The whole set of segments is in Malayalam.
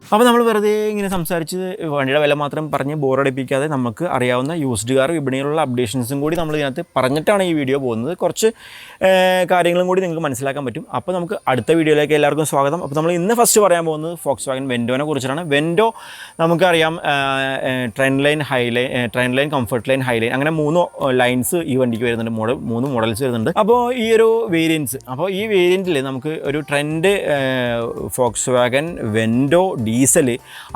അപ്പോൾ നമ്മൾ വെറുതെ ഇങ്ങനെ സംസാരിച്ച് വണ്ടിയുടെ വില മാത്രം പറഞ്ഞ് ബോറടിപ്പിക്കാതെ നമുക്ക് അറിയാവുന്ന യൂസ്ഡ് കാർ വിപണിയിലുള്ള അപ്ഡേഷൻസും കൂടി നമ്മൾ ഇതിനകത്ത് പറഞ്ഞിട്ടാണ് ഈ വീഡിയോ പോകുന്നത്. കുറച്ച് കാര്യങ്ങളും കൂടി നിങ്ങൾക്ക് മനസ്സിലാക്കാൻ പറ്റും. അപ്പോൾ നമുക്ക് അടുത്ത വീഡിയോയിലേക്ക് എല്ലാവർക്കും സ്വാഗതം. അപ്പോൾ നമ്മൾ ഇന്ന് ഫസ്റ്റ് പറയാൻ പോകുന്നത് Volkswagen വെൻഡോനെ കുറിച്ചിട്ടാണ്. വെൻഡോ നമുക്കറിയാം, trend line, comfort line, Highline, അങ്ങനെ 3 ലൈൻസ് ഈ വണ്ടിക്ക് വരുന്നുണ്ട്. 3 മോഡൽസ് വരുന്നുണ്ട്. അപ്പോൾ ഈ ഒരു വേരിയൻസ്, അപ്പോൾ ഈ വേരിയൻറ്റിൽ നമുക്ക് ഒരു ട്രെൻഡ് Volkswagen വെൻഡോ ഡീസൽ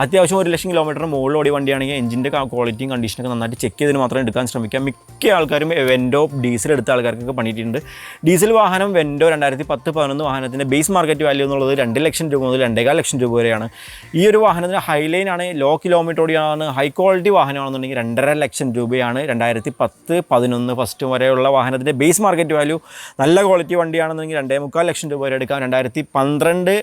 അത്യാവശ്യം 1,00,000 കിലോമീറ്ററിന് മുകളിൽ ഓടിയ വണ്ടിയാണെങ്കിൽ എഞ്ചിൻ്റെ ക്വാളിറ്റിയും കണ്ടീഷനൊക്കെ നന്നായിട്ട് ചെക്ക് ചെയ്തതിന് മാത്രം എടുക്കാൻ ശ്രമിക്കാം. മിക്ക ആൾക്കാരും വെൻഡോ ഡീസൽ എടുത്ത ആൾക്കാർക്കൊക്കെ പണിയിട്ടുണ്ട്. ഡീസൽ വാഹനം വെൻഡോ 2010-11 വാഹനത്തിൻ്റെ ബേസ് മാർക്കറ്റ് വാല്യൂ എന്നുള്ളത് 2,00,000 രൂപ മുതൽ 2,50,000 രൂപ വരെയാണ്. ഈ ഒരു വാഹനത്തിന് ഹൈലൈൻ ആണ്, ലോ കിലോമീറ്റർ ഓടിയാണ്, ഹൈ ക്വാളിറ്റി വാഹനമാണെന്നുണ്ടെങ്കിൽ 2,50,000 രൂപയാണ്. 2010-11 ഫസ്റ്റ് വരെയുള്ള വാഹനത്തിൻ്റെ ബേസ് മാർക്കറ്റ് വാല്യൂ. നല്ല ക്വാളിറ്റി വണ്ടിയാണെന്നുണ്ടെങ്കിൽ 2,25,000 രൂപ വരെ എടുക്കാം. 2012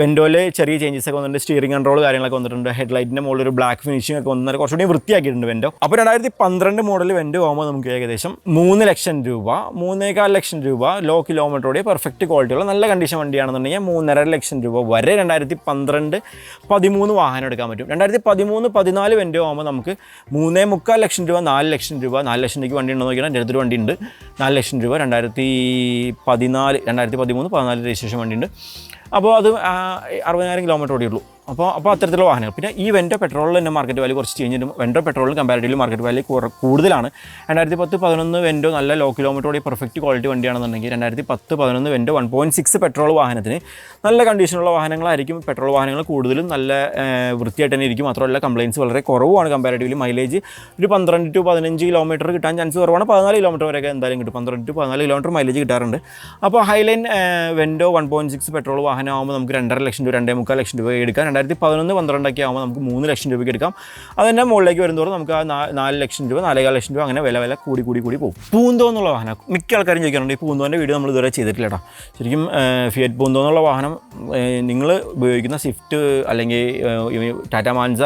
വെൻഡോയിൽ ചെറിയ ചേഞ്ചസ് ഒക്കെ വന്നിട്ടുണ്ട്. സ്റ്റിയറിംഗ് കൺട്രോൾ കാര്യങ്ങളൊക്കെ വന്നിട്ടുണ്ട്. ഹെഡ്ലൈറ്റിൻ്റെ മുകളിൽ ഒരു ബ്ലാക്ക് ഫിനിഷിംഗ് ഒക്കെ വന്നിട്ട് കുറച്ചുകൂടി വൃത്തിയാക്കിയിട്ടുണ്ട് വെൻഡോ. അപ്പോൾ 2012 മോഡൽ വെൻഡോ ആകുമ്പോൾ നമുക്ക് ഏകദേശം 3,00,000 രൂപ, 3,25,000 രൂപ ലോ കിലോമീറ്ററോടെ പെർഫെക്റ്റ് ക്വാളിറ്റിയുള്ള നല്ല കണ്ടീഷൻ വണ്ടിയാണെന്നുണ്ടെങ്കിൽ 3,50,000 രൂപ വരെ 2012-13 വാഹനം എടുക്കാൻ പറ്റും. 2013-14 വെൻഡോ ആകുമ്പോൾ നമുക്ക് 3,25,000 രൂപ, 4,00,000 രൂപ, 4,00,000 രൂപയ്ക്ക് വണ്ടി ഉണ്ടോ നോക്കിയാൽ എൻ്റെ അടുത്തൊരു വണ്ടി ഉണ്ട്. 4,00,000 രൂപ 2013-14 രജിസ്ട്രേഷൻ വണ്ടിയുണ്ട്. അപ്പോൾ അത് 60,000 കിലോമീറ്റർ ഓടിയുള്ളൂ. അപ്പോൾ അത്തരത്തിലുള്ള വാഹനങ്ങൾ. പിന്നെ ഈ വെൻഡോ പെട്രോളിൽ തന്നെ മാർക്കറ്റ് വാല്യൂ കുറച്ച് ചേഞ്ച് ചെയ്യും. വെൻഡോ പെട്രോളിന് കമ്പാരിറ്റീവ്ലി മാർക്കറ്റ് വാല്യൂ കൂടുതലാണ്. 2010-11 വെൻഡോ നല്ല ലോ കിലോമീറ്റർ ഓടിയ പെർഫെക്റ്റ് ക്വാളിറ്റി വണ്ടിയാണെന്നുണ്ടെങ്കിൽ 2010-11 വെൻഡോ 1.6 പെട്രോൾ വാഹനത്തിന് നല്ല കണ്ടീഷനുള്ള വാഹനങ്ങളായിരിക്കും. പെട്രോൾ വാഹനങ്ങൾ കൂടുതലും നല്ല വൃത്തിയായിട്ട് തന്നെ ഇരിക്കും. മാത്രമല്ല കംപ്ലയിൻസ് വളരെ കുറവാണ് കമ്പാരിറ്റീവ്ലി. മൈലേജ് ഒരു 12-15 കിലോമീറ്റർ കിട്ടാൻ ചാൻസ് കുറവാണ്. 14 കിലോമീറ്റർ വരെയൊക്കെ എന്തായാലും കിട്ടും. 12-14 കിലോമീറ്റർ മൈലേജ് കിട്ടാറുണ്ട്. അപ്പോൾ ഹൈലൈൻ വെൻഡോ 1.6 പെട്രോൾ വാഹനമാകുമ്പോൾ നമുക്ക് 2,50,000 രൂപ, 2,25,000 രൂപ എടുക്കാം. 2011-12 ആകുമ്പോൾ നമുക്ക് 3,00,000 രൂപയ്ക്ക് എടുക്കാം. അതിൻ്റെ മുകളിലേക്ക് വരുന്നതോറും നമുക്ക് 4,00,000 രൂപ, 4,15,000 രൂപ അങ്ങനെ വില കൂടി പോകും. പൂന്തോ എന്നുള്ള വാഹനം മിക്ക ആൾക്കാരും ചോദിക്കാറുണ്ട്. ഈ പൂന്തോൻ്റെ വീഡിയോ നമ്മൾ ഇതുവരെ ചെയ്തിട്ടില്ല കേട്ടോ. ശരിക്കും ഫിയറ്റ് പൂന്തോ എന്നുള്ള വാഹനം നിങ്ങൾ ഉപയോഗിക്കുന്ന സ്വിഫ്റ്റ് അല്ലെങ്കിൽ ടാറ്റ മാൻസ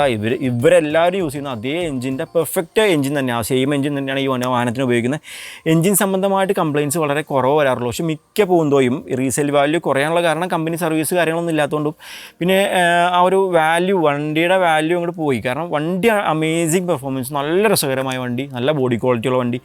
ഇവരെല്ലാവരും യൂസ് ചെയ്യുന്ന അതേ എഞ്ചിൻ്റെ പെർഫെക്റ്റ് എഞ്ചിൻ തന്നെയാണ്. സെയിം എഞ്ചിൻ തന്നെയാണ് ഈ വാഹനത്തിന് ഉപയോഗിക്കുന്നത്. എഞ്ചിൻ സംബന്ധമായിട്ട് കംപ്ലയിൻസ് വളരെ കുറവ് വരാറുള്ളൂ. പക്ഷേ മിക്ക പൂന്തോയും റീസെയിൽ വാല്യൂ കുറയാനുള്ള കാരണം കമ്പനി സർവീസ് കാര്യങ്ങളൊന്നും ഇല്ലാത്തതുകൊണ്ടും പിന്നെ ആ ഒരു വാല്യൂ, വണ്ടിയുടെ വാല്യൂ അങ്ങോട്ട് പോയി. കാരണം വണ്ടി അമേസിങ് പെർഫോമൻസ്, നല്ല രസകരമായ വണ്ടി, നല്ല ബോഡി ക്വാളിറ്റിയുള്ള വണ്ടി.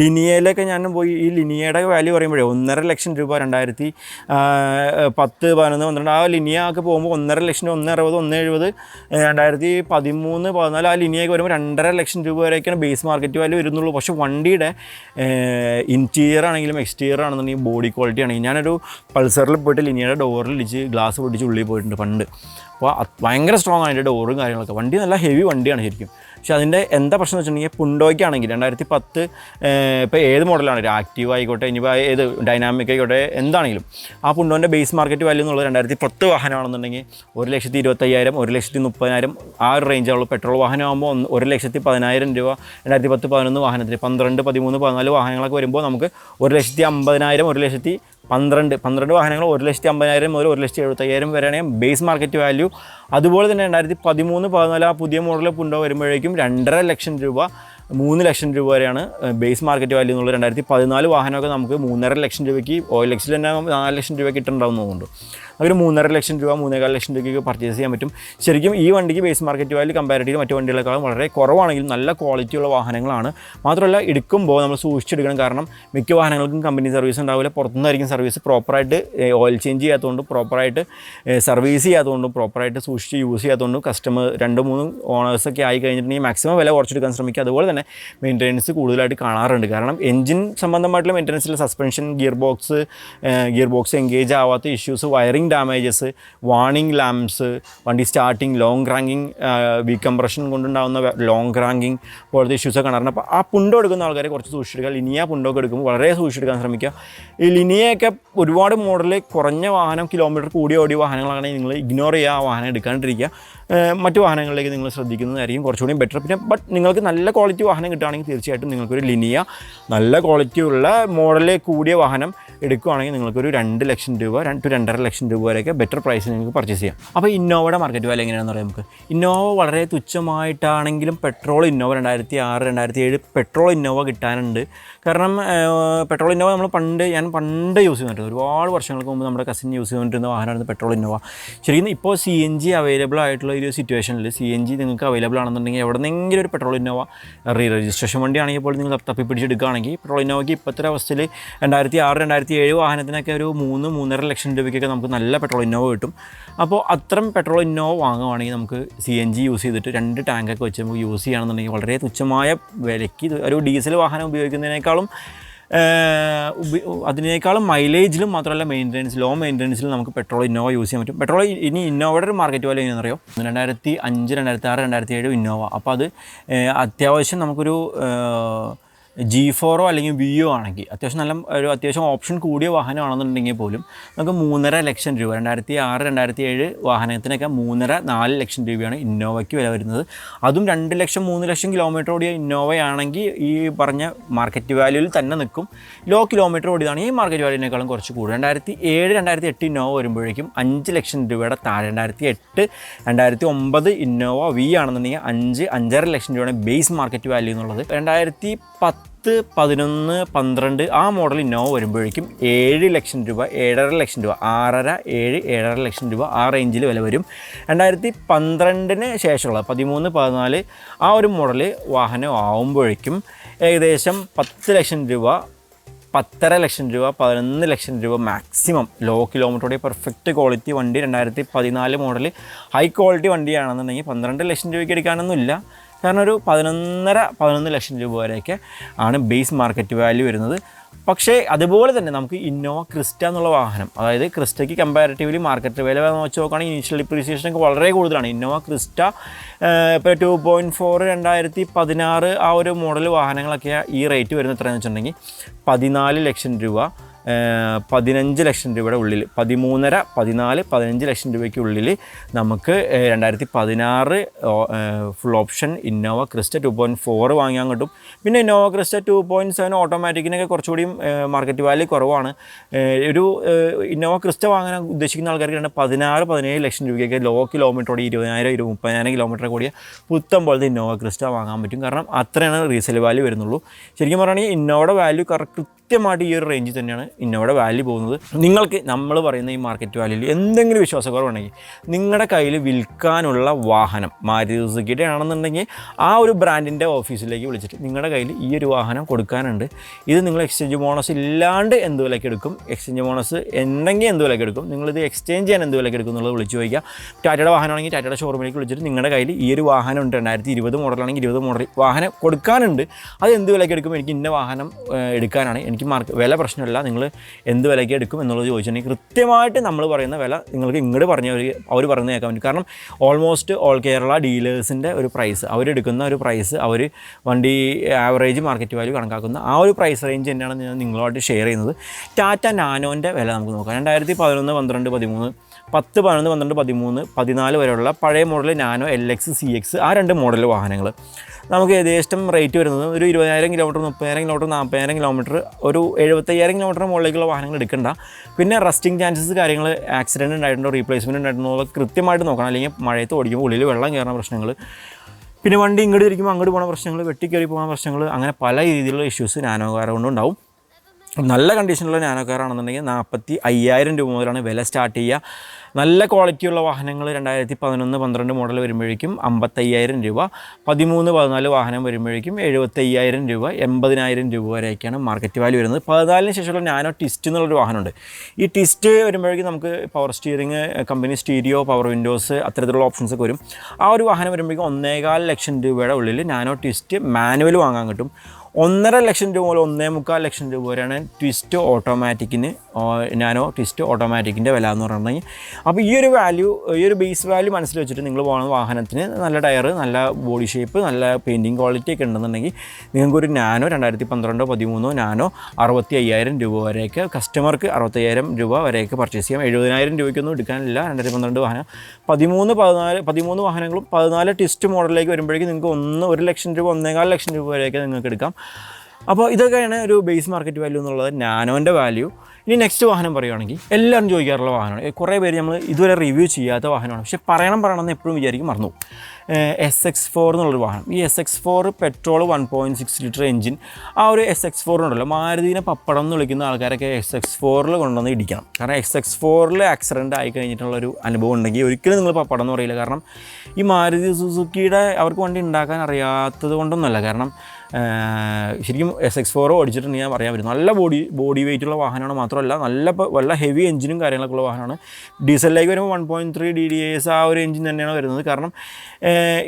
ലിനിയയിലൊക്കെ ഞാൻ പോയി ഈ ലിനിയയുടെ വാല്യൂ പറയുമ്പോഴേ 1,50,000 രൂപ 2010-11-12 ആ ലിനിയ ഒക്കെ പോകുമ്പോൾ 1,50,000, 1,60,000, 1,70,000. 2013-14 ആ ലിനിയൊക്കെ വരുമ്പോൾ 2,50,000 രൂപ വരെയൊക്കെയാണ് ബേസ് മാർക്കറ്റ് വാല്യൂ വരുന്നുള്ളൂ. പക്ഷേ വണ്ടിയുടെ ഇൻറ്റീരിയർ ആണെങ്കിലും എക്സ്റ്റീരിയർ ആണെന്നുണ്ടെങ്കിൽ ബോഡി ക്വാളിറ്റി ആണെങ്കിൽ ഞാനൊരു പൾസറിൽ പോയിട്ട് ലിനിയയുടെ ഡോറിൽ ഇടിച്ച് ഗ്ലാസ് പൊട്ടിച്ച് ഉള്ളിൽ പോയിട്ടുണ്ട് പണ്ട്. അപ്പോൾ ഭയങ്കര സ്ട്രോങ് ആണ് അതിൻ്റെ ഡോറും കാര്യങ്ങളൊക്കെ. വണ്ടി നല്ല ഹെവി വണ്ടിയാണ് ശരിക്കും. പക്ഷേ അതിൻ്റെ എന്താ പ്രശ്നം എന്ന് വെച്ചിട്ടുണ്ടെങ്കിൽ പുണ്ടോയ്ക്കാണെങ്കിൽ 2010 ഇപ്പോൾ ഏത് മോഡലാണെങ്കിലും ആക്റ്റീവ് ആയിക്കോട്ടെ, ഇനിയിപ്പോൾ ഏത് ഡൈനാമിക് ആയിക്കോട്ടെ, എന്താണെങ്കിലും ആ പുണ്ടോൻ്റെ ബേസ് മാർക്കറ്റ് വാല്യൂ എന്നുള്ളത് 2010 വാഹനമാണെന്നുണ്ടെങ്കിൽ 1,25,000, 1,30,000 ആ ഒരു റേഞ്ചാവുള്ളൂ. പെട്രോൾ വാഹനമാകുമ്പോൾ 1,10,000 രൂപ 2010-11 വാഹനത്തിന്. 12, 13, 14 വാഹനങ്ങളൊക്കെ വരുമ്പോൾ നമുക്ക് 1,50,000, 12 വാഹനങ്ങൾ 1,50,000 മുതൽ 1,75,000 വരെയാണ് ബേസ് മാർക്കറ്റ് വാല്യൂ. അതുപോലെ തന്നെ 2013-14 ആ പുതിയ മോഡൽ പുണ്ടോ വരുമ്പോഴേക്കും 2,50,000 രൂപ, 3,00,000 രൂപ വരെയാണ് ബേസ് മാർക്കറ്റ് വാല്യൂ എന്നുള്ളത്. 2014 വാഹനമൊക്കെ നമുക്ക് 3,50,000 രൂപയ്ക്ക്, OLX തന്നെ 4,00,000 രൂപയ്ക്ക് ഇട്ടുണ്ടാവുന്നതുകൊണ്ട് ഒരു 3,50,000 രൂപ, 3,15,000 രൂപയ്ക്ക് പർച്ചേസ് ചെയ്യാൻ പറ്റും. ശരിക്കും ഈ വണ്ടിക്ക് ബേസ് മാർക്കറ്റ് വാല്യൂ കമ്പാരിറ്റീവ് മറ്റു വണ്ടികളെക്കാളും വളരെ കുറവാണെങ്കിലും നല്ല ക്വാളിറ്റിയുള്ള വാഹനങ്ങളാണ്. മാത്രമല്ല എടുക്കുമ്പോൾ നമ്മൾ സൂക്ഷിച്ചെടുക്കണം. കാരണം മിക്ക വാഹനങ്ങൾക്കും കമ്പനി സർവീസ് ഉണ്ടാവില്ല, പുറത്തുനിന്നായിരിക്കും സർവീസ്. പ്രോപ്പറായിട്ട് ഓയിൽ ചേഞ്ച് ചെയ്യാത്തതുകൊണ്ടും പ്രോപ്പറായിട്ട് സർവീസ് ചെയ്യാത്തതുകൊണ്ടും പ്രോപ്പറായിട്ട് സൂക്ഷിച്ച് യൂസ് ചെയ്യാത്തതുകൊണ്ടും കസ്റ്റമർ 2-3 ഓണേഴ്സൊക്കെ ആയി കഴിഞ്ഞിട്ടുണ്ടെങ്കിൽ മാക്സിമം വില കുറച്ചെടുക്കാൻ ശ്രമിക്കുക. അതുപോലെ തന്നെ മെയിൻ്റെനൻസ് കൂടുതലായിട്ട് കാണാറുണ്ട്. കാരണം എഞ്ചിൻ സംബന്ധമായിട്ടുള്ള മെയിൻ്റെനൻസിൽ സസ്പെൻഷൻ, ഗിയർ ബോക്സ് എൻഗേജ് ആവാത്ത issues, wiring damages, warning lamps, വണ്ടി സ്റ്റാർട്ടിങ്, ലോങ് ക്രാങ്കിങ്, വീകംപ്രഷൻ കൊണ്ടുണ്ടാകുന്ന ലോങ് ക്രാങ്കിങ് പോലത്തെ ഇഷ്യൂസൊക്കെ കാണാറുണ്ട്. അപ്പോൾ ആ പുണ്ടോ എടുക്കുന്ന ആൾക്കാരെ കുറച്ച് സൂക്ഷിച്ചെടുക്കുക. ലിനിയ പുണ്ടൊക്കെ എടുക്കുമ്പോൾ വളരെ സൂക്ഷിച്ചെടുക്കാൻ ശ്രമിക്കുക. ഈ ലിനിയയൊക്കെ ഒരുപാട് മോഡൽ കുറഞ്ഞ വാഹനം, കിലോമീറ്റർ കൂടി ഓടിയ വാഹനങ്ങളാണെങ്കിൽ നിങ്ങൾ ഇഗ്നോർ ചെയ്യുക, ആ വാഹനം എടുക്കാണ്ടിരിക്കുക. മറ്റു വാഹനങ്ങളിലേക്ക് നിങ്ങൾ ശ്രദ്ധിക്കുന്നതായിരിക്കും കുറച്ചുകൂടി ബെറ്റർ. പിന്നെ ബട്ട് നിങ്ങൾക്ക് നല്ല ക്വാളിറ്റി വാഹനം കിട്ടുകയാണെങ്കിൽ തീർച്ചയായിട്ടും നിങ്ങൾക്കൊരു ലിനിയ നല്ല ക്വാളിറ്റിയുള്ള മോഡൽ കൂടിയ വാഹനം എടുക്കുകയാണെങ്കിൽ നിങ്ങൾക്കൊരു 2 ലക്ഷം രൂപ to 2.5 ലക്ഷം രൂപ വരെയൊക്കെ ബെറ്റർ പ്രൈസിൽ നിങ്ങൾക്ക് പർച്ചേസ് ചെയ്യാം. അപ്പോൾ ഇന്നോവയുടെ മാർക്കറ്റ് വാല്യൂ എങ്ങനെയാണെന്ന് പറയാം നമുക്ക്. ഇന്നോവ വളരെ തുച്ഛമായിട്ടാണെങ്കിലും പെട്രോൾ ഇന്നോവ 2006 2007 പെട്രോൾ ഇന്നോവ കിട്ടാനുണ്ട്. കാരണം പെട്രോൾ ഇന്നോവ ഞാൻ പണ്ട് യൂസ് ചെയ്തിട്ടുണ്ട്. ഒരുപാട് വർഷങ്ങൾക്ക് മുമ്പ് നമ്മുടെ കസിൻ യൂസ് ചെയ്തുകൊണ്ടിരുന്ന വാഹനമായിരുന്നു പെട്രോൾ ഇന്നോവ. ശരിക്കും ഇപ്പോൾ CNG അവൈലബിൾ ആയിട്ടുള്ള ഒരു സിറ്റുവേഷനിൽ CNG നിങ്ങൾക്ക് അവൈലബിൾ ആണെന്നുണ്ടെങ്കിൽ എവിടെന്നെങ്കിലും ഒരു പെട്രോൾ ഇന്നോവ രജിസ്ട്രേഷൻ വണ്ടിയാണെങ്കിൽ പോലും നിങ്ങൾ തപ്പിപ്പിടിച്ചെടുക്കുകയാണെങ്കിൽ പെട്രോൾ ഇന്നോവയ്ക്ക് ഇപ്പോഴത്തെ അവസ്ഥയിൽ 2006 2007 വാഹനത്തിനൊക്കെ ഒരു 3-3.5 ലക്ഷം രൂപയ്ക്കൊക്കെ നമുക്ക് നല്ല പെട്രോൾ ഇന്നോവ കിട്ടും. അപ്പോൾ അത്തരം പെട്രോൾ ഇന്നോവ വാങ്ങുവാണെങ്കിൽ നമുക്ക് CNG യൂസ് ചെയ്തിട്ട് 2 ടാങ്കൊക്കെ വെച്ച് നമുക്ക് യൂസ് ചെയ്യുകയാണെന്നുണ്ടെങ്കിൽ വളരെ തുച്ഛമായ വിലയ്ക്ക് ഒരു ഡീസൽ വാഹനം ഉപയോഗിക്കുന്നതിനേക്കാളും അതിനേക്കാളും മൈലേജിലും മാത്രമല്ല ലോ മെയിൻ്റനൻസിലും നമുക്ക് പെട്രോൾ ഇന്നോവ യൂസ് ചെയ്യാൻ പറ്റും. പെട്രോൾ ഇനി ഇന്നോവയുടെ ഒരു മാർക്കറ്റ് വാല്യൂ എങ്ങനെയാണെന്ന് അറിയോ? 2005 2006 2007 ഇന്നോവ. അപ്പോൾ അത് അത്യാവശ്യം നമുക്കൊരു G4 അല്ലെങ്കിൽ VO ആണെങ്കിൽ അത്യാവശ്യം ഓപ്ഷൻ കൂടിയ വാഹനമാണെന്നുണ്ടെങ്കിൽ പോലും നമുക്ക് 3.5 ലക്ഷം രൂപ 2006 2007 വാഹനത്തിനൊക്കെ 3.5-4 ലക്ഷം രൂപയാണ് ഇന്നോവയ്ക്ക് വില വരുന്നത്. അതും 2 ലക്ഷം 3 ലക്ഷം കിലോമീറ്റർ ഓടിയ ഇന്നോവയാണെങ്കിൽ ഈ പറഞ്ഞ മാർക്കറ്റ് വാല്യൂവിൽ തന്നെ നിൽക്കും. ലോ കിലോമീറ്റർ ഓടിയതാണ് ഈ മാർക്കറ്റ് വാല്യൂവിനേക്കാളും കുറച്ച് കൂടുതൽ. 2007 2008 ഇന്നോവ വരുമ്പോഴേക്കും 5 ലക്ഷം രൂപയുടെ താഴെ. 2008 2009 ഇന്നോവ V ആണെന്നുണ്ടെങ്കിൽ 5-5.5 ലക്ഷം രൂപയാണ് ബേസ് മാർക്കറ്റ് വാല്യൂ എന്നുള്ളത്. 2010 11 12 ആ മോഡൽ ഇന്നോവ വരുമ്പോഴേക്കും 7 ലക്ഷം രൂപ 7.5 ലക്ഷം രൂപ 7.5 ലക്ഷം രൂപ ആ റേഞ്ചിൽ വില വരും. 2012 ശേഷമുള്ള 13 14 ആ ഒരു മോഡൽ വാഹനം ആവുമ്പോഴേക്കും ഏകദേശം 10 ലക്ഷം രൂപ 10.5 ലക്ഷം രൂപ 11 ലക്ഷം രൂപ മാക്സിമം ലോ കിലോമീറ്ററുടെ പെർഫെക്റ്റ് ക്വാളിറ്റി വണ്ടി 2014 മോഡൽ ഹൈ ക്വാളിറ്റി വണ്ടിയാണെന്നുണ്ടെങ്കിൽ 12 ലക്ഷം രൂപയ്ക്ക് എടുക്കാനൊന്നുമില്ല. കാരണം ഒരു 11 ലക്ഷം രൂപ വരെയൊക്കെ ആണ് ബേസ് മാർക്കറ്റ് വാല്യൂ വരുന്നത്. പക്ഷേ അതുപോലെ തന്നെ നമുക്ക് ഇന്നോവ ക്രിസ്റ്റ എന്നുള്ള വാഹനം, അതായത് ക്രിസ്റ്റയ്ക്ക് കമ്പാരിറ്റീവ്ലി മാർക്കറ്റ് വില വെച്ച് നോക്കുകയാണെങ്കിൽ ഇനീഷ്യൽ ഡിപ്രീസിയേഷനൊക്കെ വളരെ കൂടുതലാണ്. ഇന്നോവ ക്രിസ്റ്റ ഇപ്പോൾ 2.4 2016 ആ ഒരു മോഡൽ വാഹനങ്ങളൊക്കെ ഈ റേറ്റ് വരുന്നത് എത്രയാണെന്ന് വെച്ചിട്ടുണ്ടെങ്കിൽ 14 ലക്ഷം രൂപ 15 ലക്ഷം രൂപയുടെ ഉള്ളിൽ 13.5 14 15 ലക്ഷം രൂപയ്ക്കുള്ളിൽ നമുക്ക് 2016 ഫുൾ ഓപ്ഷൻ ഇന്നോവ ക്രിസ്റ്റ 2.4 വാങ്ങാൻ കിട്ടും. പിന്നെ ഇന്നോവ ക്രിസ്റ്റ 2.7 ഓട്ടോമാറ്റിക്കിനൊക്കെ കുറച്ചുകൂടിയും മാർക്കറ്റ് വാല്യൂ കുറവാണ്. ഒരു ഇന്നോവ ക്രിസ്റ്റ വാങ്ങാൻ ഉദ്ദേശിക്കുന്ന ആൾക്കാർക്ക് 16-17 ലക്ഷം രൂപയ്ക്കൊക്കെ ലോ കിലോമീറ്ററോടെ 20,000-30,000 കിലോമീറ്റർ കൂടിയ പുത്തം പോലത്തെ ഇന്നോവ ക്രിസ്റ്റ വാങ്ങാൻ പറ്റും. കാരണം അത്രയാണ് റീസെയിൽ വാല്യൂ വരുന്നുള്ളൂ. ശരിക്കും പറയുകയാണെങ്കിൽ ഇന്നോവയുടെ വാല്യൂ കൃത്യമായിട്ട് ഈ ഒരു റേഞ്ചിൽ തന്നെയാണ് ഇന്നോവയുടെ വാല്യൂ പോകുന്നത്. നിങ്ങൾക്ക് നമ്മൾ പറയുന്ന ഈ മാർക്കറ്റ് വാല്യൂയിൽ എന്തെങ്കിലും വിശ്വാസക്കുറവുണ്ടെങ്കിൽ നിങ്ങളുടെ കയ്യിൽ വിൽക്കാനുള്ള വാഹനം മാരുതി സുസുക്കിയുടെ ആണെന്നുണ്ടെങ്കിൽ ആ ഒരു ബ്രാൻഡിൻ്റെ ഓഫീസിലേക്ക് വിളിച്ചിട്ട് നിങ്ങളുടെ കയ്യിൽ ഈ ഒരു വാഹനം കൊടുക്കാനുണ്ട്, ഇത് നിങ്ങൾ എക്സ്ചേഞ്ച് ബോണസ് ഇല്ലാണ്ട് എന്ത് വിലയ്ക്ക് എടുക്കും, എക്സ്ചേഞ്ച് ബോണസ് ഉണ്ടെങ്കിൽ എന്ത് വിലയ്ക്ക് എടുക്കും, നിങ്ങളിത് എക്സ്ചേഞ്ച് ചെയ്യാൻ എന്ത് വിലയ്ക്ക് എടുക്കും എന്നുള്ളത് വിളിച്ച് ചോദിക്കുക. ടാറ്റയുടെ വാഹനമാണെങ്കിൽ ടാറ്റയുടെ ഷോറൂമിലേക്ക് വിളിച്ചിട്ട് നിങ്ങളുടെ കയ്യിൽ ഈ ഒരു വാഹനം ഉണ്ട്, 2020 മോഡലാണെങ്കിൽ 20 മോഡൽ വാഹനം കൊടുക്കാനുണ്ട്, അത് എന്ത് വിലയ്ക്ക് എടുക്കും, എനിക്ക് ഇന്ന വാഹനം എടുക്കാനാണ്, എനിക്ക് വില പ്രശ്നമില്ല, നിങ്ങൾ എന്ത് വിലയ്ക്ക് എടുക്കും എന്നുള്ളത് ചോദിച്ചിട്ടുണ്ടെങ്കിൽ കൃത്യമായിട്ട് നമ്മൾ പറയുന്ന വില നിങ്ങൾക്ക് ഇങ്ങോട്ട് അവർ പറയുന്നത് കേൾക്കാൻ പറ്റും. കാരണം ഓൾമോസ്റ്റ് ഓൾ കേരള ഡീലേഴ്സിൻ്റെ ഒരു പ്രൈസ്, അവരെടുക്കുന്ന ഒരു പ്രൈസ്, അവർ വണ്ടി ആവറേജ് മാർക്കറ്റ് വാല്യൂ കണക്കാക്കുന്ന ആ ഒരു പ്രൈസ് റേഞ്ച് തന്നെയാണ് ഞാൻ നിങ്ങളുമായിട്ട് ഷെയർ ചെയ്യുന്നത്. ടാറ്റ നാനോൻ്റെ വില നമുക്ക് നോക്കാം. 2011 12 13 10 11 12 13 14 വരെയുള്ള പഴയ മോഡൽ നാനോ LX CX ആ 2 മോഡൽ വാഹനങ്ങൾ നമുക്ക് ഏകദേശം റേറ്റ് വരുന്നത് ഒരു 20,000 കിലോമീറ്റർ 30,000 കിലോമീറ്റർ 40,000 കിലോമീറ്റർ ഒരു 75,000 കിലോമീറ്റർ മുകളിലേക്കുള്ള വാഹനങ്ങൾ എടുക്കണ്ട. പിന്നെ റസ്റ്റിംഗ് ചാൻസസ് കാര്യങ്ങൾ ആക്സിഡൻറ്റ് ഉണ്ടായിട്ടുണ്ടോ റീപ്ലേസ്മെൻറ്റ് ഉണ്ടായിട്ടുണ്ടോ കൃത്യമായിട്ട് നോക്കണം. അല്ലെങ്കിൽ മഴയത്ത് ഓടിക്കുമ്പോൾ ഉള്ളിൽ വെള്ളം കയറുന്ന പ്രശ്നങ്ങൾ, പിന്നെ വണ്ടി ഇങ്ങോട്ട് തിരിക്കുമ്പോൾ അങ്ങോട്ട് പോകുന്ന പ്രശ്നങ്ങൾ, വെട്ടിക്കയറി പോകുന്ന പ്രശ്നങ്ങൾ, അങ്ങനെ പല രീതിയിലുള്ള ഇഷ്യൂസ് നാനോ കാർ കൊണ്ടുണ്ടാവും. നല്ല കണ്ടീഷനുള്ള നാനോ കാറാണെന്നുണ്ടെങ്കിൽ 45,000 രൂപ മുതലാണ് വില സ്റ്റാർട്ട് ചെയ്യുക. നല്ല ക്വാളിറ്റിയുള്ള വാഹനങ്ങൾ 2011 12 മോഡൽ വരുമ്പോഴേക്കും 55,000 രൂപ, 13 14 വാഹനം വരുമ്പോഴേക്കും 75,000 രൂപ, 80,000 രൂപ വരെയൊക്കെയാണ് മാർക്കറ്റ് വാല്യൂ വരുന്നത്. 14 ശേഷമുള്ള നാനോ ട്വിസ്റ്റ് എന്നുള്ളൊരു വാഹനമുണ്ട്. ഈ ട്വിസ്റ്റ് വരുമ്പോഴേക്കും നമുക്ക് power steering, company stereo, power Windows അത്തരത്തിലുള്ള ഓപ്ഷൻസൊക്കെ വരും. ആ ഒരു വാഹനം വരുമ്പോഴേക്കും 1.25 ലക്ഷം രൂപയുടെ ഉള്ളിൽ നാനോ ട്വിസ്റ്റ് മാനുവൽ വാങ്ങാൻ കിട്ടും. 1,50,000 രൂപ മുതൽ 1,25,000 രൂപ വരെയാണ് ട്വിസ്റ്റ് ഓട്ടോമാറ്റിക്കിന് നാനോ ട്വിസ്റ്റ് ഓട്ടോമാറ്റിക്കിൻ്റെ വില എന്ന് പറഞ്ഞിട്ടുണ്ടെങ്കിൽ. അപ്പോൾ ഈ ഒരു ബേസ് വാല്യൂ മനസ്സിൽ വെച്ചിട്ട് നിങ്ങൾ പോകുന്ന വാഹനത്തിന് നല്ല ടയർ, നല്ല ബോഡി ഷേപ്പ്, നല്ല പെയിൻറ്റിങ് ക്വാളിറ്റി ഒക്കെ ഉണ്ടെന്നുണ്ടെങ്കിൽ നിങ്ങൾക്കൊരു നാനോ 2012-13 നാനോ 65,000 രൂപ വരെയൊക്കെ കസ്റ്റമർക്ക് 65,000 രൂപ വരെയൊക്കെ പർച്ചേസ് ചെയ്യാം. 70,000 രൂപയ്ക്കൊന്നും എടുക്കാനില്ല. 2012 വാഹനം 13 വാഹനങ്ങളും 14 ട്വിസ്റ്റ് മോഡലിലേക്ക് വരുമ്പോഴേക്കും നിങ്ങൾക്ക് 1,00,000 രൂപ 1,15,000 രൂപ വരെയൊക്കെ നിങ്ങൾക്ക് എടുക്കാം. അപ്പോൾ ഇതൊക്കെയാണ് ഒരു ബേസ് മാർക്കറ്റ് വാല്യൂ എന്നുള്ളത്, നാനോൻ്റെ വാല്യൂ. ഇനി നെക്സ്റ്റ് വാഹനം പറയുകയാണെങ്കിൽ എല്ലാവരും ചോദിക്കാറുള്ള വാഹനമാണ്, കുറേ പേര് നമ്മൾ ഇതുവരെ റിവ്യൂ ചെയ്യാത്ത വാഹനമാണ്, പക്ഷേ പറയണമെന്ന് എപ്പോഴും വിചാരിക്കും, മറന്നു. SX4 എന്നുള്ളൊരു വാഹനം. ഈ SX4 പെട്രോൾ 1.6 ലിറ്റർ എഞ്ചിൻ. ആ ഒരു SX4 ഉണ്ടല്ലോ, മാരുതിനെ പപ്പടം എന്ന് വിളിക്കുന്ന ആൾക്കാരൊക്കെ SX4 കൊണ്ടുവന്ന് ഇടിക്കണം. കാരണം SX4 ആക്സിഡൻ്റ് ആയി കഴിഞ്ഞിട്ടുള്ളൊരു അനുഭവം ഉണ്ടെങ്കിൽ ഒരിക്കലും നിങ്ങൾ പപ്പടം എന്ന് പറയില്ല. കാരണം ഈ മാരുതി സുസുക്കിയുടെ അവർക്ക് വണ്ടി ഉണ്ടാക്കാൻ അറിയാത്തത് കൊണ്ടൊന്നുമല്ല. കാരണം ശരിക്കും SX4 ഓടിച്ചിട്ടുണ്ടെങ്കിൽ ഞാൻ പറയാൻ പറ്റും, നല്ല ബോഡി വെയിറ്റുള്ള വാഹനമാണ്. മാത്രമല്ല നല്ല ഹെവി എഞ്ചിനും കാര്യങ്ങളൊക്കെ ഉള്ള വാഹനമാണ്. ഡീസലിലേക്ക് വരുമ്പോൾ 1.3 DDAS ആ ഒരു എഞ്ചിൻ തന്നെയാണ് വരുന്നത്. കാരണം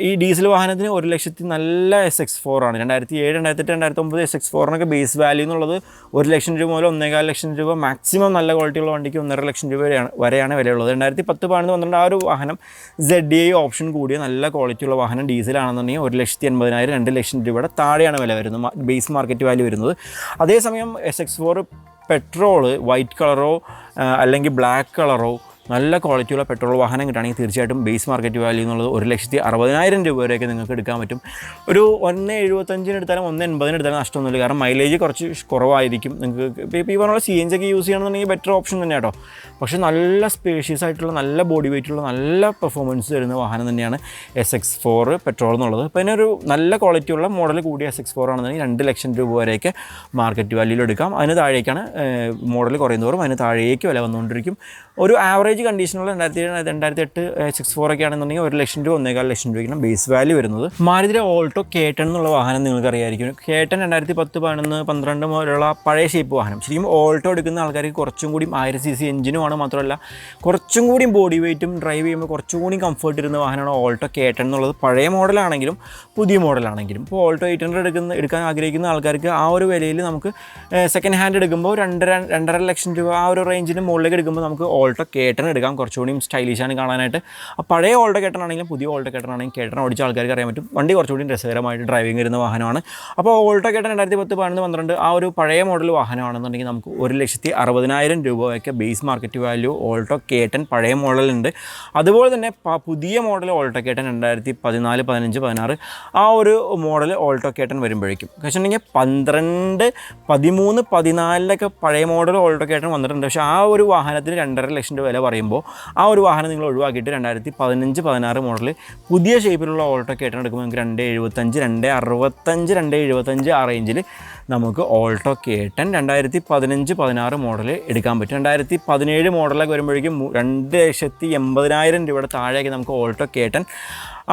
ഈ ഡീസൽ വാഹനത്തിന് 1,00,000 നല്ല SX4 ആണ്. 2007, 2008, 2009 SX4 ബേസ് വാല്യൂ എന്നുള്ളത് 1,00,000 രൂപ മുതൽ 1,15,000 രൂപ, മാക്സിമം നല്ല ക്വാളിറ്റിയുള്ള വണ്ടിക്ക് 1,50,000 രൂപ വരെയാണ് വിലയുള്ളത്. 2010, 2012 ആ ഒരു വാഹനം ZDI ഓപ്ഷൻ കൂടിയ നല്ല ക്വാളിറ്റിയുള്ള വാഹനം ഡീസലാണെന്നുണ്ടെങ്കിൽ 1,80,000, 2,00,000 രൂപയുടെ താഴെയാണ് വില വരുന്നത്, ബേസ് മാർക്കറ്റ് വാല്യൂ വരുന്നത്. അതേസമയം SX4 പെട്രോൾ വൈറ്റ് കളറോ അല്ലെങ്കിൽ ബ്ലാക്ക് കളറോ നല്ല ക്വാളിറ്റിയുള്ള പെട്രോൾ വാഹനം കിട്ടുകയാണെങ്കിൽ തീർച്ചയായിട്ടും ബേസ് മാർക്കറ്റ് വാല്യൂ എന്നുള്ളത് 1,60,000 രൂപ വരെയൊക്കെ നിങ്ങൾക്ക് എടുക്കാൻ പറ്റും. ഒരു 1,75 എടുത്താലും 1,80 എടുത്താലും നഷ്ടമൊന്നുമില്ല. കാരണം മൈലേജ് കുറച്ച് കുറവായിരിക്കും. നിങ്ങൾക്ക് ഇപ്പോൾ ഈ പറഞ്ഞ CNG ഒക്കെ യൂസ് ചെയ്യണമെന്നുണ്ടെങ്കിൽ ബെറ്റർ ഓപ്ഷൻ തന്നെ കേട്ടോ. പക്ഷേ നല്ല സ്പേഷ്യസ് ആയിട്ടുള്ള, നല്ല ബോഡി വെയിറ്റുള്ള, നല്ല പെർഫോമൻസ് തരുന്ന വാഹനം തന്നെയാണ് SX4 പെട്രോൾ എന്നുള്ളത്. അപ്പോൾ അതിനൊരു നല്ല ക്വാളിറ്റിയുള്ള മോഡൽ കൂടിയ SX4 ആണെന്നുണ്ടെങ്കിൽ 2,00,000 രൂപ വരെയൊക്കെ മാർക്കറ്റ് വാല്യൂയിൽ എടുക്കാം. അതിന് താഴേക്കാണ് മോഡൽ കുറയുന്നതോറും അതിന് താഴേക്ക് വില വന്നുകൊണ്ടിരിക്കും. ഒരു ആവറേജ് കണ്ടീഷനുള്ള 2008 SX4 ഒക്കെ ആണെന്നുണ്ടെങ്കിൽ 1,00,000 രൂപ 1,15,000 രൂപയ്ക്കാണ് ബേസ് വാല്യൂ വരുന്നത്. മാരുതിയുടെ ഓൾട്ടോ കേട്ടൺ എന്നുള്ള വാഹനം നിങ്ങൾക്ക് അറിയാമായിരിക്കും. കേട്ടൺ 2010, 11, 12 മുതലുള്ള പഴയ ഷേപ്പ് വാഹനം. ശരിക്കും ഓൾട്ടോ എടുക്കുന്ന ആൾക്കാർക്ക് കുറച്ചും കൂടി 1000cc എഞ്ചിനുമാണ്. മാത്രമല്ല കുറച്ചും കൂടി ബോഡി വെയിറ്റും ഡ്രൈവ് ചെയ്യുമ്പോൾ കുറച്ചും കൂടി കംഫർട്ട് ഇരുന്ന വാഹനമാണ് ഓൾട്ടോ കേട്ടൺ എന്നുള്ളത്. പഴയ മോഡലാണെങ്കിലും പുതിയ മോഡലാണെങ്കിലും ഇപ്പോൾ ഓൾട്ടോ 800 എടുക്കാൻ ആഗ്രഹിക്കുന്ന ആൾക്കാർക്ക് ആ ഒരു വിലയിൽ നമുക്ക് സെക്കൻഡ് ഹാൻഡ് എടുക്കുമ്പോൾ 2,50,000 രൂപ ആ ഒരു റേഞ്ചിന് മുകളിലേക്ക് എടുക്കുമ്പോൾ നമുക്ക് ഓൾട്ടോ കേട്ടൺ എടുക്കാം. കുറച്ചുകൂടി സ്റ്റൈലിഷാണ് കാണാനായിട്ട്. പഴയ ഓൾട്ടോ കേട്ടൺ ആണെങ്കിലും പുതിയ ഓൾട്ടോ കേട്ടൺ ആണെങ്കിലും കേട്ടൺ ഓടിച്ച ആൾക്കാർക്ക് അറിയാൻ പറ്റും വണ്ടി കുറച്ചുകൂടി രസകരമായിട്ട് ഡ്രൈവിംഗ് വരുന്ന വാഹനമാണ്. അപ്പോൾ ഓൾട്ടോ കേട്ടൺ 2010, 11, 12 ആ ഒരു പഴയ മോഡൽ വാഹനമാണെന്നുണ്ടെങ്കിൽ നമുക്ക് 1,60,000 രൂപയൊക്കെ ബേസ് മാർക്കറ്റ് വാല്യൂ ഓൾട്ടോ കേട്ടൺ പഴയ മോഡലുണ്ട്. അതുപോലെ തന്നെ പുതിയ മോഡൽ ഓൾട്ടോ കേട്ടൺ 2014, 15, 16 ആ ഒരു മോഡൽ ഓൾട്ടോ കേട്ടൺ വരുമ്പോഴേക്കും വെച്ചിട്ടുണ്ടെങ്കിൽ 12, 13, 14 പഴയ മോഡൽ ഓൾട്ടോ കേട്ടൺ വന്നിട്ടുണ്ട്. പക്ഷേ ആ ഒരു വാഹനത്തിന് 2,50,000 രൂപ വില പറയുമ്പോൾ ആ ഒരു വാഹനം നിങ്ങൾ ഒഴിവാക്കിയിട്ട് 2015, 16 മോഡൽ പുതിയ ഷേപ്പിലുള്ള ഓൾട്ടോ കേട്ടൺ എടുക്കുമ്പോൾ നിങ്ങൾക്ക് 2,75, 2,65, 2,75 ആ റേഞ്ചിൽ നമുക്ക് ഓൾട്ടോ കേട്ടൺ 2015, 16 മോഡൽ എടുക്കാൻ പറ്റും. 2017 മോഡലൊക്കെ വരുമ്പോഴേക്കും 2,80,000 രൂപയുടെ താഴേക്ക് നമുക്ക് ഓൾട്ടോ കേട്ടൺ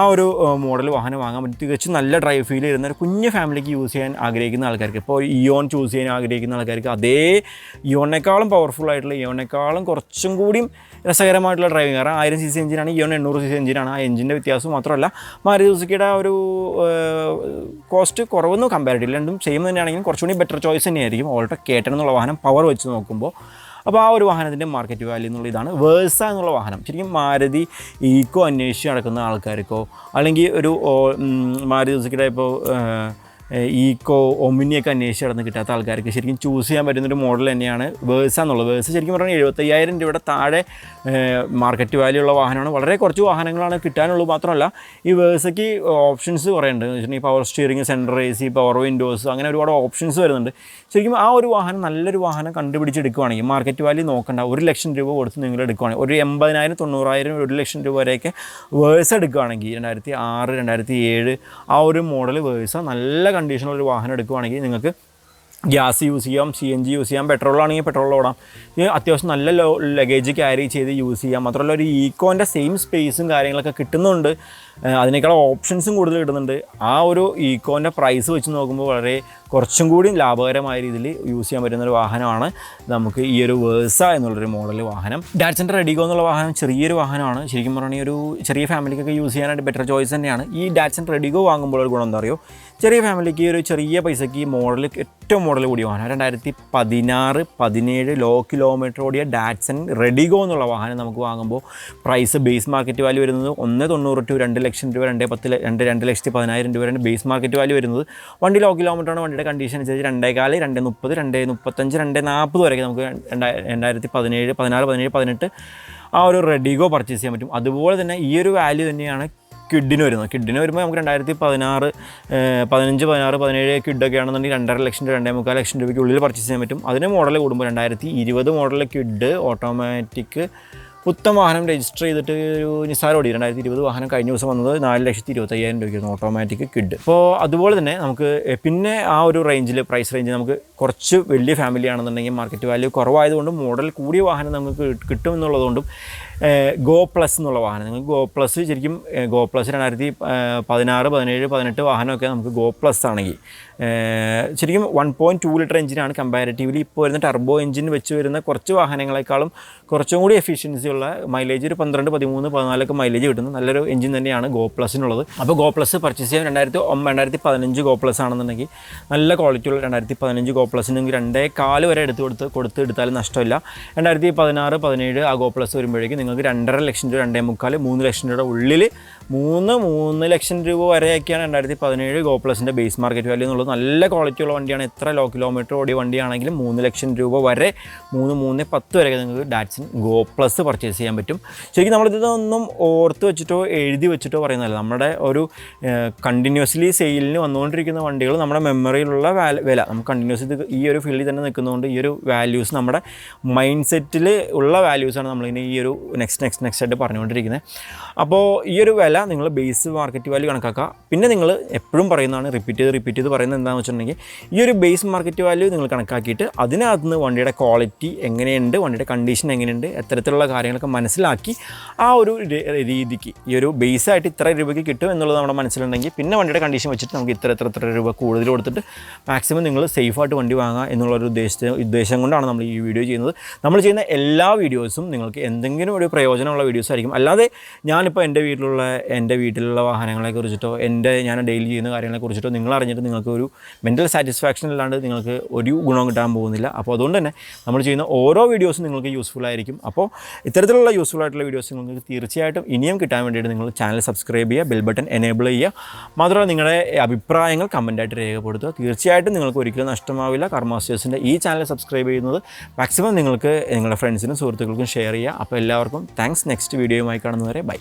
ആ ഒരു മോഡൽ വാഹനം വാങ്ങാൻ പറ്റും. തികച്ചും നല്ല ഡ്രൈവ് ഫീൽ ചെയ്യുന്ന ഒരു കുഞ്ഞ് ഫാമിലിക്ക് യൂസ് ചെയ്യാൻ ആഗ്രഹിക്കുന്ന ആൾക്കാർക്ക്, ഇപ്പോൾ ഇയോൺ ചൂസ് ചെയ്യാൻ ആഗ്രഹിക്കുന്ന ആൾക്കാർക്ക് അതേ ഇയോണിനേക്കാളും പവർഫുൾ ആയിട്ടുള്ള, ഇയോണിനേക്കാളും കുറച്ചും കൂടിയും രസകരമായിട്ടുള്ള ഡ്രൈവിംഗ്. കാരണം 1000cc എഞ്ചിനാണ്, ഇയോൺ 800cc എഞ്ചിനാണ്. ആ എഞ്ചിൻ്റെ വ്യത്യാസം മാത്രമല്ല മാരുതി സുസുക്കിയുടെ ഒരു കോസ്റ്റ് കുറവൊന്നും കമ്പാരിറ്റീവ് രണ്ടും സെയിം തന്നെയാണെങ്കിലും കുറച്ചുകൂടി ബെറ്റർ ചോയ്സ് തന്നെയായിരിക്കും ഓൾട്ടോ കേട്ടൺ എന്നുള്ള വാഹനം പവർ വെച്ച് നോക്കുമ്പോൾ. അപ്പോൾ ആ ഒരു വാഹനത്തിൻ്റെ മാർക്കറ്റ് വാല്യൂ എന്നുള്ള ഇതാണ്. വേഴ്സ എന്നുള്ള വാഹനം ശരിക്കും മാരുതി ഈക്കോ അന്വേഷിച്ച് നടക്കുന്ന ആൾക്കാർക്കോ അല്ലെങ്കിൽ ഒരു മാരുതി സുസുക്കിയുടെ ഇപ്പോൾ ഈക്കോ ഒമിനിയൊക്കെ അന്വേഷിച്ച് നടന്ന് കിട്ടാത്ത ആൾക്കാർക്ക് ശരിക്കും ചൂസ് ചെയ്യാൻ പറ്റുന്നൊരു മോഡൽ തന്നെയാണ് വേഴ്സ എന്നുള്ളത്. വേഴ്സ ശരിക്കും പറഞ്ഞാൽ 75,000 രൂപയുടെ താഴെ മാർക്കറ്റ് വാല്യൂ ഉള്ള വാഹനമാണ്. വളരെ കുറച്ച് വാഹനങ്ങളാണ് കിട്ടാനുള്ളൂ. മാത്രമല്ല ഈ വേഴ്സയ്ക്ക് ഓപ്ഷൻസ് കുറേ ഉണ്ട്. വെച്ചിട്ടുണ്ടെങ്കിൽ power steering, central AC, power Windows, അങ്ങനെ ഒരുപാട് ഓപ്ഷൻസ് വരുന്നുണ്ട്. ശരിക്കും ആ ഒരു വാഹനം നല്ലൊരു വാഹനം കണ്ടുപിടിച്ചെടുക്കുകയാണെങ്കിൽ മാർക്കറ്റ് വാല്യൂ നോക്കണ്ട, 1,00,000 രൂപ കൊടുത്ത് നിങ്ങൾ എടുക്കുകയാണെങ്കിൽ ഒരു 80,000, 90,000, 1,00,000 രൂപ വരെയൊക്കെ വേഴ്സ എടുക്കുകയാണെങ്കിൽ 2006, 2007 ആ ഒരു മോഡൽ വേഴ്സ നല്ല കണ്ടീഷനുള്ള ഒരു വാഹനം എടുക്കുകയാണെങ്കിൽ നിങ്ങൾക്ക് ഗ്യാസ് യൂസ് ചെയ്യാം, CNG യൂസ് ചെയ്യാം, പെട്രോളാണെങ്കിൽ പെട്രോൾ ഓടാം. അത്യാവശ്യം നല്ല ലഗേജ് ക്യാരി ചെയ്ത് യൂസ് ചെയ്യാം. മാത്രമല്ല ഒരു ഈക്കോൻ്റെ സെയിം സ്പേസും കാര്യങ്ങളൊക്കെ കിട്ടുന്നുണ്ട്. അതിനേക്കാൾ ഓപ്ഷൻസും കൂടുതൽ കിട്ടുന്നുണ്ട്. ആ ഒരു ഈക്കോൻ്റെ പ്രൈസ് വെച്ച് നോക്കുമ്പോൾ വളരെ കുറച്ചും കൂടി ലാഭകരമായ രീതിയിൽ യൂസ് ചെയ്യാൻ പറ്റുന്നൊരു വാഹനമാണ് നമുക്ക് ഈ ഒരു വേഴ്സ എന്നുള്ളൊരു മോഡൽ വാഹനം. ഡാറ്റ്സൻ്റെ റെഡിഗോ എന്നുള്ള വാഹനം ചെറിയൊരു വാഹനമാണ്. ശരിക്കും പറഞ്ഞാൽ ഒരു ചെറിയ ഫാമിലിക്കൊക്കെ യൂസ് ചെയ്യാനായിട്ട് ബെറ്റർ ചോയ്സ് തന്നെയാണ്. ഈ ഡാറ്റ്സൺ റെഡിഗോ വാങ്ങുമ്പോൾ ഒരു ഗുണം എന്താ അറിയോ, ചെറിയ ഫാമിലിക്ക് ഒരു ചെറിയ പൈസയ്ക്ക് മോഡൽ ഏറ്റവും മോഡൽ കൂടിയ വാഹനം 2016-17 ലോ കിലോമീറ്റർ ഓടിയ ഡാറ്റ്സൺ റെഡിഗോ എന്നുള്ള വാഹനം നമുക്ക് വാങ്ങുമ്പോൾ പ്രൈസ് ബേസ് മാർക്കറ്റ് വാല്യൂ വരുന്നത് 1.90 to 2 ലക്ഷം രൂപ, 2,10,000 രൂപയാണ് ബേസ് മാർക്കറ്റ് വാല്യൂ വരുന്നത്. വണ്ടി ലോ കിലോമീറ്ററാണ്. വണ്ടിയുടെ കണ്ടീഷൻ അനുസരിച്ച് 2.4, 2.30, 2.35, 2.40 വരെയൊക്കെ നമുക്ക് 2017, 16, 17, 18 ആ ഒരു റെഡിഗോ പർച്ചേസ് ചെയ്യാൻ പറ്റും. അതുപോലെ തന്നെ ഈ ഒരു വാല്യൂ തന്നെയാണ് കിഡിന് വരുന്നത്. കിഡിന് വരുമ്പോൾ നമുക്ക് 2016, 15, 16, 17 കിഡൊക്കെ ആണെന്നുണ്ടെങ്കിൽ 2.5 ലക്ഷം രൂപ, 2.25 ലക്ഷം രൂപയ്ക്ക് ഉള്ളിൽ പർച്ചേസ് ചെയ്യാൻ പറ്റും. അതിന് മോഡൽ കൂടുമ്പോൾ 2020 മോഡൽ കിഡ് ഓട്ടോമാറ്റിക് പുത്തൻ വാഹനം രജിസ്റ്റർ ചെയ്തിട്ട് ഒരു നിസ്സാരം ഓടി 2020 വാഹനം കഴിഞ്ഞ ദിവസം വന്നത് 4,25,000 രൂപയ്ക്കായിരുന്നു ഓട്ടോമാറ്റിക് കിഡ്. അപ്പോൾ അതുപോലെ തന്നെ നമുക്ക് പിന്നെ ആ ഒരു റേഞ്ചിൽ പ്രൈസ് റേഞ്ചിൽ നമുക്ക് കുറച്ച് വലിയ ഫാമിലി ആണെന്നുണ്ടെങ്കിൽ മാർക്കറ്റ് വാല്യൂ കുറവായതുകൊണ്ടും മോഡൽ കൂടിയ വാഹനം നമുക്ക് കിട്ടുമെന്നുള്ളതുകൊണ്ടും ഗോ പ്ലസ് എന്നുള്ള വാഹനം നിങ്ങൾക്ക് ഗോ പ്ലസ് ശരിക്കും ഗോ പ്ലസ് 2016, 17, 18 വാഹനമൊക്കെ നമുക്ക് ഗോ പ്ലസ് ആണെങ്കിൽ ശരിക്കും 1.2 ലിറ്റർ എഞ്ചിനാണ്. കമ്പാരിറ്റീവ്ലി ഇപ്പോൾ വരുന്ന ടർബോ എഞ്ചിൻ വെച്ച് വരുന്ന കുറച്ച് വാഹനങ്ങളെക്കാളും കുറച്ചും കൂടി എഫിഷ്യൻസി ഉള്ള മൈലേജ് ഒരു 12, 13, 14 മൈലേജ് കിട്ടുന്ന നല്ലൊരു എഞ്ചിൻ തന്നെയാണ് ഗോ പ്ലസിനുള്ളത്. അപ്പോൾ ഗോ പ്ലസ് പർച്ചേസ് ചെയ്യാൻ 2015 ഗോ പ്ലസ് ആണെന്നുണ്ടെങ്കിൽ നല്ല ക്വാളിറ്റിയുള്ള 2015 ഗോ പ്ലസിന് 2.4 വരെ എടുത്താലും നഷ്ടമില്ല. 2016, 17 ആ ഗോ പ്ലസ് വരുമ്പോഴേക്കും നിങ്ങൾക്ക് 2.5 ലക്ഷം രൂപ, 2.25, 3 ലക്ഷം രൂപയുടെ ഉള്ളിൽ 3 ലക്ഷം രൂപ വരെയൊക്കെയാണ് 2017 ഗോ പ്ലസിൻ്റെ ബേസ് മാർക്കറ്റ് വാല്യൂ എന്നുള്ളത്. നല്ല ക്വാളിറ്റിയുള്ള വണ്ടിയാണ്. എത്ര ലോ കിലോമീറ്റർ ഓടിയ വണ്ടിയാണെങ്കിലും 3 ലക്ഷം രൂപ വരെ 3.10 വരെ നിങ്ങൾക്ക് ഡാറ്റ്സൺ ഗോ പ്ലസ് പർച്ചേസ് ചെയ്യാൻ പറ്റും. ശരിക്കും നമ്മളിതൊന്നും ഓർത്ത് വെച്ചിട്ടോ എഴുതി വെച്ചിട്ടോ പറയുന്നതല്ല. നമ്മുടെ ഒരു കണ്ടിന്യൂസ്ലി സെയിലിന് വന്നുകൊണ്ടിരിക്കുന്ന വണ്ടികൾ നമ്മുടെ മെമ്മറിയിലുള്ള വില നമുക്ക് കണ്ടിന്യൂസ് ഈ ഒരു ഫീൽഡിൽ തന്നെ നിൽക്കുന്നതുകൊണ്ട് ഈ ഒരു വാല്യൂസ് നമ്മുടെ മൈൻഡ് സെറ്റിൽ ഉള്ള വാല്യൂസാണ് നമ്മളിങ്ങനെ ഈ ഒരു നെക്സ്റ്റ് ആയിട്ട് പറഞ്ഞുകൊണ്ടിരിക്കുന്നത്. അപ്പോൾ ഈ ഒരു വില നിങ്ങൾ ബേസ് മാർക്കറ്റ് വാല്യൂ കണക്കാക്കുക. പിന്നെ നിങ്ങൾ എപ്പോഴും പറയുന്നതാണ്, റിപ്പീറ്റ് ചെയ്ത് പറയുന്നത് എന്താണെന്ന് വെച്ചിട്ടുണ്ടെങ്കിൽ ഈ ഒരു ബേസ് മാർക്കറ്റ് വാല്യൂ നിങ്ങൾ കണക്കാക്കിയിട്ട് അതിനകത്ത് നിന്ന് വണ്ടിയുടെ ക്വാളിറ്റി എങ്ങനെയുണ്ട്, വണ്ടിയുടെ കണ്ടീഷൻ എങ്ങനെയുണ്ട്, എത്തരത്തിലുള്ള കാര്യങ്ങളൊക്കെ മനസ്സിലാക്കി ആ ഒരു രീതിക്ക് ഈ ഒരു ബേസായിട്ട് ഇത്ര രൂപയ്ക്ക് കിട്ടും എന്നുള്ളത് നമ്മുടെ മനസ്സിലുണ്ടെങ്കിൽ പിന്നെ വണ്ടിയുടെ കണ്ടീഷൻ വെച്ചിട്ട് നമുക്ക് ഇത്ര രൂപ കൂടുതൽ കൊടുത്തിട്ട് മാക്സിമം നിങ്ങൾ സേഫായിട്ട് വണ്ടി വാങ്ങുക എന്നുള്ളൊരു ഉദ്ദേശം കൊണ്ടാണ് നമ്മൾ ഈ വീഡിയോ ചെയ്യുന്നത്. നമ്മൾ ചെയ്യുന്ന എല്ലാ വീഡിയോസും നിങ്ങൾക്ക് എന്തെങ്കിലും ഒരു പ്രയോജനമുള്ള വീഡിയോസ് ആയിരിക്കും. അല്ലാതെ ഞാനിപ്പോൾ എൻ്റെ വീട്ടിലുള്ള വാഹനങ്ങളെക്കുറിച്ചിട്ടോ ഞാൻ ഡെയിലി ചെയ്യുന്ന കാര്യങ്ങളെക്കുറിച്ചിട്ടോ നിങ്ങൾ അറിഞ്ഞിട്ട് നിങ്ങൾക്ക് ഒരു മെൻ്റൽ സാറ്റിസ്ഫാക്ഷൻ അല്ലാണ്ട് നിങ്ങൾക്ക് ഒരു ഗുണവും കിട്ടാൻ പോകുന്നില്ല. അപ്പോൾ അതുകൊണ്ട് തന്നെ നമ്മൾ ചെയ്യുന്ന ഓരോ വീഡിയോസും നിങ്ങൾക്ക് യൂസ്ഫുൾ ആയിരിക്കും. അപ്പോൾ ഇത്തരത്തിലുള്ള യൂസ്ഫുൾ ആയിട്ടുള്ള വീഡിയോസ് നിങ്ങൾക്ക് തീർച്ചയായിട്ടും ഇനിയും കിട്ടാൻ വേണ്ടിയിട്ട് നിങ്ങൾ ചാനൽ സബ്സ്ക്രൈബ് ചെയ്യുക, ബെൽ ബട്ടൺ എനേബിൾ ചെയ്യുക. മാത്രമല്ല നിങ്ങളുടെ അഭിപ്രായങ്ങൾ കമൻറ്റായിട്ട് രേഖപ്പെടുത്തുക. തീർച്ചയായിട്ടും നിങ്ങൾക്ക് ഒരിക്കലും നഷ്ടമാവില്ല. കാർ മാസ്റ്റേഴ്സിൻ്റെ ഈ ചാനൽ സബ്സ്ക്രൈബ് ചെയ്യുന്നത് മാക്സിമം നിങ്ങൾക്ക് നിങ്ങളുടെ ഫ്രണ്ട്സിനും സുഹൃത്തുക്കൾക്കും ഷെയർ ചെയ്യുക. അപ്പോൾ എല്ലാവർക്കും താങ്ക്സ്. നെക്സ്റ്റ് വീഡിയോയുമായി കാണുന്നവരെ ബൈ.